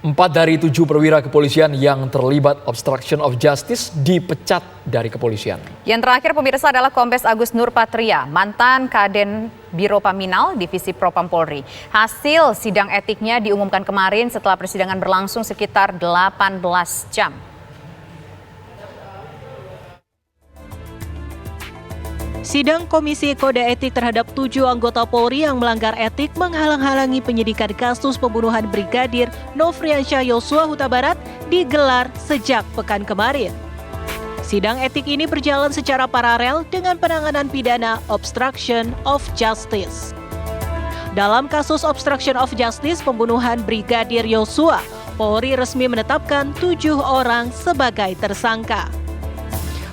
4 dari 7 perwira kepolisian yang terlibat obstruction of justice dipecat dari kepolisian. Yang terakhir pemirsa adalah Kombes Agus Nurpatria, mantan Kaden Biro Paminal Divisi Propam Polri. Hasil sidang etiknya diumumkan kemarin setelah persidangan berlangsung sekitar 18 jam. Sidang Komisi Kode Etik terhadap 7 anggota Polri yang melanggar etik menghalang-halangi penyidikan kasus pembunuhan Brigadir Nofriansyah Yosua Huta Barat digelar sejak pekan kemarin. Sidang etik ini berjalan secara paralel dengan penanganan pidana obstruction of justice. Dalam kasus obstruction of justice pembunuhan Brigadir Yosua, Polri resmi menetapkan 7 orang sebagai tersangka.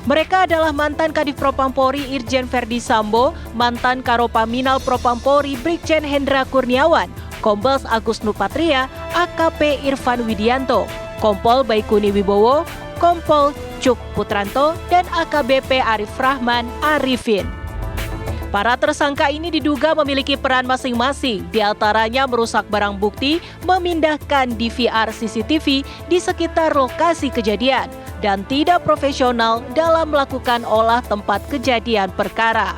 Mereka adalah mantan Kadif Propam Polri Irjen Verdi Sambo, mantan Karopaminal Propam Polri Brigjen Hendra Kurniawan, Kombes Agus Nurpatria, AKP Irfan Widianto, Kompol Baikuni Wibowo, Kompol Cuk Putranto, dan AKBP Arif Rahman Arifin. Para tersangka ini diduga memiliki peran masing-masing, diantaranya merusak barang bukti, memindahkan DVR CCTV di sekitar lokasi kejadian, dan tidak profesional dalam melakukan olah tempat kejadian perkara.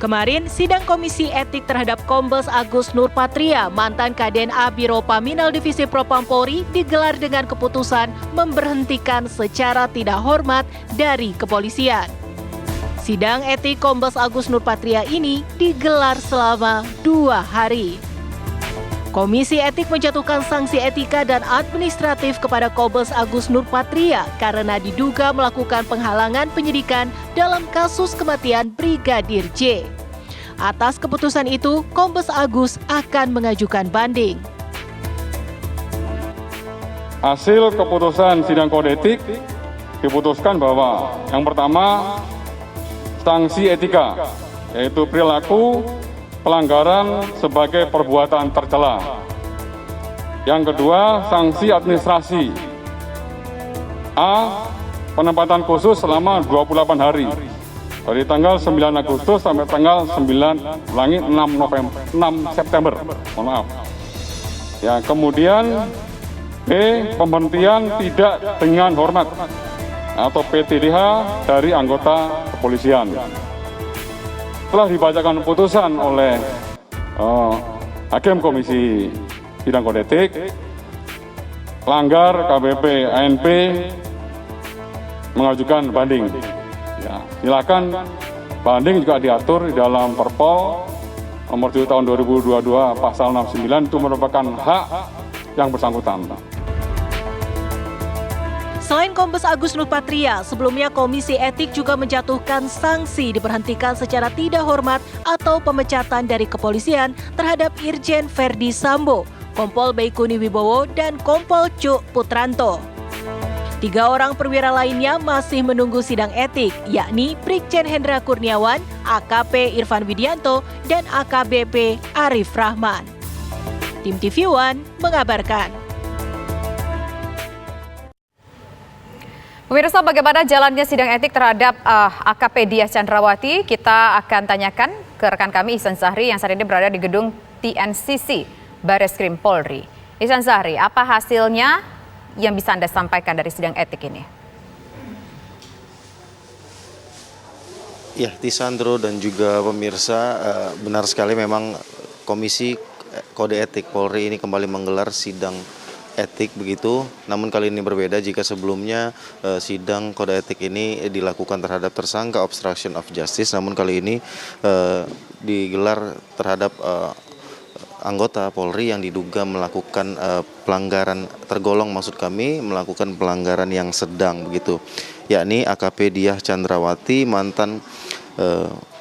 Kemarin, sidang Komisi Etik terhadap Kombes Agus Nurpatria, mantan Kaden A Biro Paminal Divisi Propam Polri, digelar dengan keputusan memberhentikan secara tidak hormat dari kepolisian. Sidang etik Kombes Agus Nurpatria ini digelar selama 2 hari. Komisi Etik menjatuhkan sanksi etika dan administratif kepada Kombes Agus Nurpatria karena diduga melakukan penghalangan penyidikan dalam kasus kematian Brigadir J. Atas keputusan itu, Kombes Agus akan mengajukan banding. Hasil keputusan sidang kode etik diputuskan bahwa yang pertama sanksi etika, yaitu perilaku pelanggaran sebagai perbuatan tercela. Yang kedua, sanksi administrasi. A. Penempatan khusus selama 28 hari. Dari tanggal 9 Agustus sampai tanggal 6 September. Mohon maaf. Ya, kemudian B. Pemberhentian tidak dengan hormat atau PTDH dari anggota kepolisian. Setelah dibacakan putusan oleh Hakim Komisi Bidang Kode Etik, pelanggar KBP ANP mengajukan banding. Ya, silakan, banding juga diatur di dalam Perpol nomor 7 tahun 2022 pasal 69, itu merupakan hak yang bersangkutan. Selain Kombes Agus Nurpatria, sebelumnya Komisi Etik juga menjatuhkan sanksi diberhentikan secara tidak hormat atau pemecatan dari kepolisian terhadap Irjen Verdi Sambo, Kompol Baikuni Wibowo, dan Kompol Cuk Putranto. 3 orang perwira lainnya masih menunggu sidang etik, yakni Brigjen Hendra Kurniawan, AKP Irfan Widianto, dan AKBP Arif Rahman. Tim TV One mengabarkan. Pemirsa, bagaimana jalannya sidang etik terhadap AKP Diah Chandrawati? Kita akan tanyakan ke rekan kami Ihsan Zahri yang saat ini berada di gedung TNCC Bareskrim Polri. Ihsan Zahri, apa hasilnya yang bisa Anda sampaikan dari sidang etik ini? Ya, Tisandro dan juga pemirsa, benar sekali memang Komisi Kode Etik Polri ini kembali menggelar sidang etik begitu, namun kali ini berbeda jika sebelumnya sidang kode etik ini dilakukan terhadap tersangka obstruction of justice, namun kali ini digelar terhadap anggota Polri yang diduga melakukan pelanggaran tergolong, maksud kami melakukan pelanggaran yang sedang begitu, yakni AKP Diah Chandrawati, mantan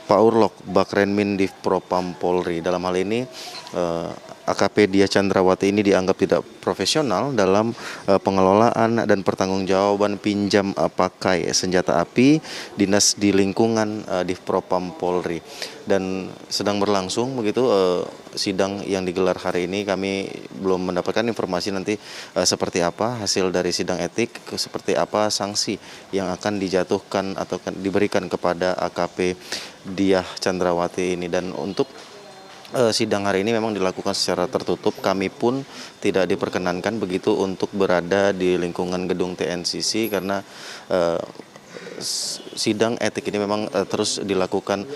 Paurlok Bakrenmin Div Propam Polri. Dalam hal ini AKP Diah Chandrawati ini dianggap tidak profesional dalam pengelolaan dan pertanggungjawaban pinjam pakai senjata api dinas di lingkungan Div Propam Polri, dan sedang berlangsung begitu sidang yang digelar hari ini. Kami belum mendapatkan informasi nanti seperti apa hasil dari sidang etik, seperti apa sanksi yang akan dijatuhkan atau diberikan kepada AKP Diah Chandrawati ini. Dan untuk sidang hari ini memang dilakukan secara tertutup. Kami pun tidak diperkenankan begitu untuk berada di lingkungan gedung TNCC karena sidang etik ini memang terus dilakukan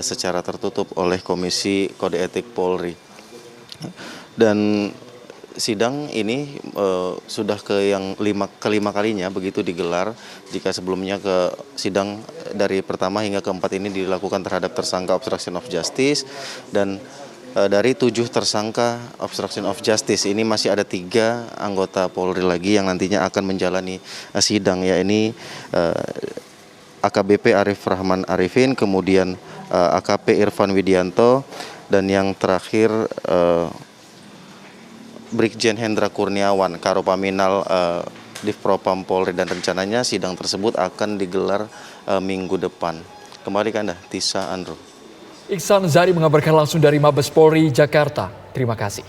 secara tertutup oleh Komisi Kode Etik Polri. Dan sidang ini sudah kelima kalinya begitu digelar, jika sebelumnya sidang dari pertama hingga keempat ini dilakukan terhadap tersangka obstruction of justice, dan dari 7 tersangka obstruction of justice ini masih ada 3 anggota Polri lagi yang nantinya akan menjalani sidang, yakni AKBP Arif Rahman Arifin, kemudian AKP Irfan Widianto, dan yang terakhir Brigjen Hendra Kurniawan, Karopaminal Divpropam Polri, dan rencananya sidang tersebut akan digelar minggu depan. Kembali ke Anda, Tisa Andro. Iksan Zari mengabarkan langsung dari Mabes Polri, Jakarta. Terima kasih.